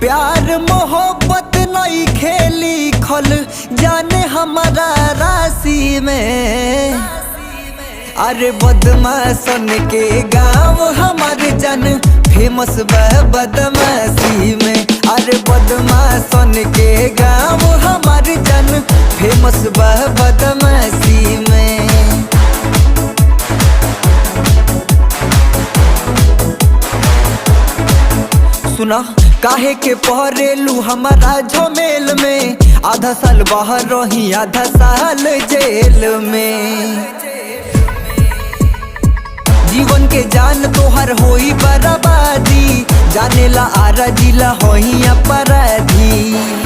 प्यार मोहब्बत नहीं खेली खल जाने हमारा राशि में। अरे बदमाशन के गाँव हमारे जन फेमस बदमाशी में। अरे बदमाशन के गाँव हमारे जन फेमस बदमाशी में। सुना काहे के पहरेलू हमारा झमेल में। आधा साल बाहर रही आधा साल जेल में। जीवन के जान तोहर होई बर्बादी, जाने ला आरा जिला होई अपराधी।